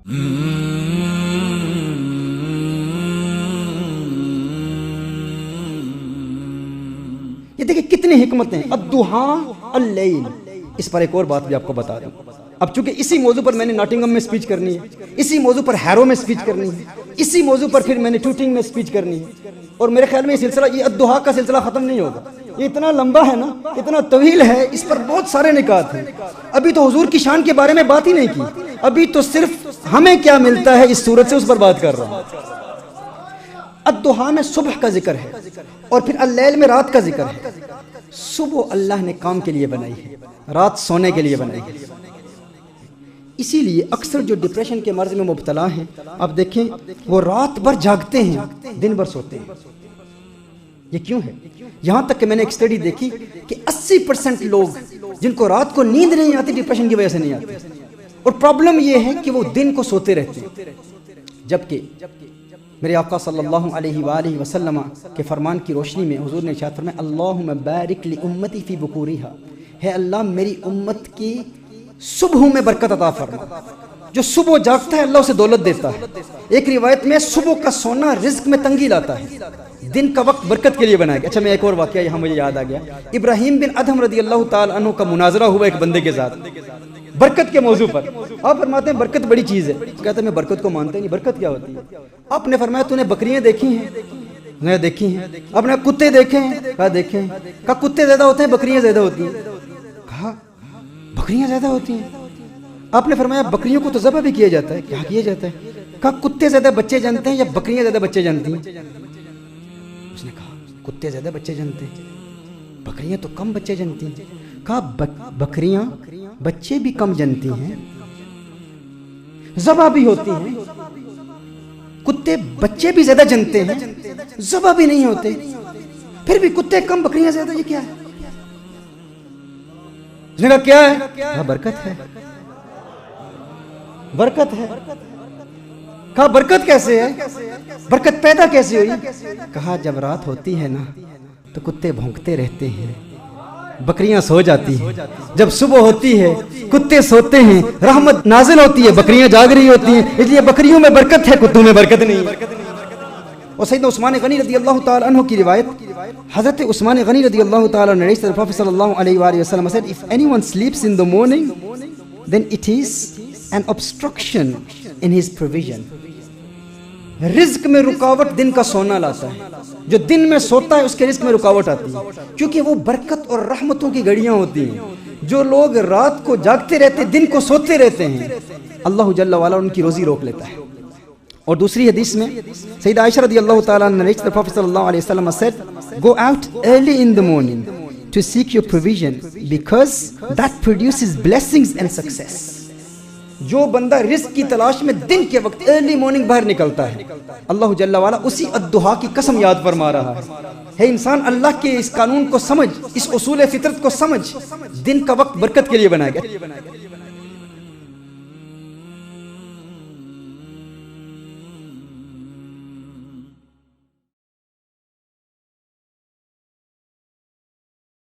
یہ دیکھیں کتنی حکمتیں. الضحیٰ اللیل. اس پر ایک اور بات بھی آپ کو بتا دوں. اب چونکہ اسی موضوع پر میں نے ناٹنگم میں سپیچ کرنی ہے، اسی موضوع پر ہیرو میں سپیچ کرنی ہے، اسی موضوع پر پھر میں نے ٹوٹنگ میں سپیچ کرنی ہے، اور میرے خیال میں یہ سلسلہ، یہ الضحیٰ کا سلسلہ ختم نہیں ہوگا. یہ اتنا لمبا ہے نا، اتنا طویل ہے، اس پر بہت سارے نکات ہیں. ابھی تو حضور کی شان کے بارے میں بات ہی نہیں کی، ابھی تو صرف ہمیں کیا ملتا ہے اس صورت سے اس پر بات کر رہا ہوں. الضحیٰ میں صبح کا ذکر ہے، اور پھر اللیل میں رات کا ذکر ہے. صبح اللہ نے کام کے لیے بنائی ہے، رات سونے کے لیے بنائی ہے. اسی لیے اکثر جو ڈپریشن کے مرض میں مبتلا ہیں، آپ دیکھیں وہ رات بھر جاگتے ہیں، دن بھر سوتے ہیں. یہ کیوں ہے؟ یہاں تک کہ میں نے ایک اسٹڈی دیکھی کہ 80% لوگ جن کو رات کو نیند نہیں آتی ڈپریشن کی وجہ سے نہیں آتی، اور پرابلم یہ ہے کہ وہ دن کو سوتے رہتے ہیں. جبکہ میرے آقا صلی اللہ علیہ وآلہ وسلم کے فرمان کی روشنی میں حضور نے ارشاد فرمایا، اللہم بارک لامتی فی بکورہا، ہے اللہ میری امت کی صبحوں میں برکت عطا فرما. جو صبح جاگتا ہے اللہ اسے دولت دیتا ہے. ایک روایت میں صبح کا سونا رزق میں تنگی لاتا ہے، دن کا وقت برکت کے لیے بنایا گیا. اچھا میں ایک اور واقعہ یہاں مجھے یاد آ گیا. ابراہیم بن ادھم رضی اللہ تعالی عنہ کا مناظرہ ہوا ایک بندے کے ساتھ برکت کے موضوع پر. آپ فرماتے ہیں برکت بڑی چیز ہے. کہتے ہیں میں برکت کو مانتے نہیں، برکت کیا ہوتی ہے؟ آپ نے فرمایا تو نے بکریاں دیکھی ہیں؟ میں دیکھی ہیں. آپ نے کتے دیکھے ہیں؟ کہا دیکھے ہیں. کہا کتے زیادہ ہوتے ہیں بکریاں زیادہ ہوتی ہیں؟ کہا بکریاں زیادہ ہوتی ہیں. آپ نے فرمایا بکریوں کو تو ذبح بھی کیا جاتا ہے. کیا کیا جاتا ہے؟ کہا کتے زیادہ بچے جنتے ہیں یا بکریاں زیادہ بچے جنتی ہیں؟ اس نے کہا کتے زیادہ بچے جنتے ہیں، بکریاں تو کم بچے جنتی ہیں. کہا بکریاں بچے بھی کم جنتی ہیں، ذبح بھی ہوتی ہیں. کتے بچے بھی زیادہ جنتے ہیں، ذبح بھی نہیں ہوتے، پھر بھی کتے کم بکریاں زیادہ. یہ کیا ہے؟ اس نے کہا کیا ہے؟ کہا برکت ہے، برکت ہے. کہا برکت کیسے ہے؟ برکت پیدا کیسے ہوئی؟ کہا جب رات ہوتی ہے نا تو کتے بھونکتے رہتے ہیں، بکریاں سو جاتی ہیں. جب صبح ہوتی ہے کتے سوتے ہیں، رحمت نازل ہوتی ہے، بکریاں جاگ رہی ہوتی ہیں. اس لیے بکریوں میں برکت ہے، کتوں میں برکت نہیں ہے. اور سیدنا عثمان غنی رضی اللہ تعالی عنہ کی روایت، حضرت عثمان غنی رضی اللہ تعالی عنہ نے پروفیٹ صلی اللہ علیہ وآلہ وسلم said if anyone sleeps in the morning then it is an obstruction in his provision. رزق میں رکاوٹ دن کا سونا لاتا ہے. جو دن میں سوتا ہے اس کے رزق میں رکاوٹ آتی ہے، کیونکہ وہ برکت اور رحمتوں کی گھڑیاں ہوتی ہیں. جو لوگ رات کو جاگتے رہتے دن کو سوتے رہتے ہیں، اللہ جل وعلا ان کی روزی روک لیتا ہے. اور دوسری حدیث میں سیدہ عائشہ رضی اللہ تعالیٰ عنہ نے پروفیٹ صلی اللہ علیہ وسلم said go out early in the morning to seek your provision because that produces blessings and success. جو بندہ رزق کی تلاش میں دن کے وقت ارلی مارننگ باہر نکلتا ہے، اللہ جل وعلا اسی الضحیٰ کی قسم یاد فرما رہا ہے انسان اللہ کے اس قانون کو سمجھ، اس اصول فطرت کو سمجھ، دن کا وقت برکت کے لیے بنایا گیا.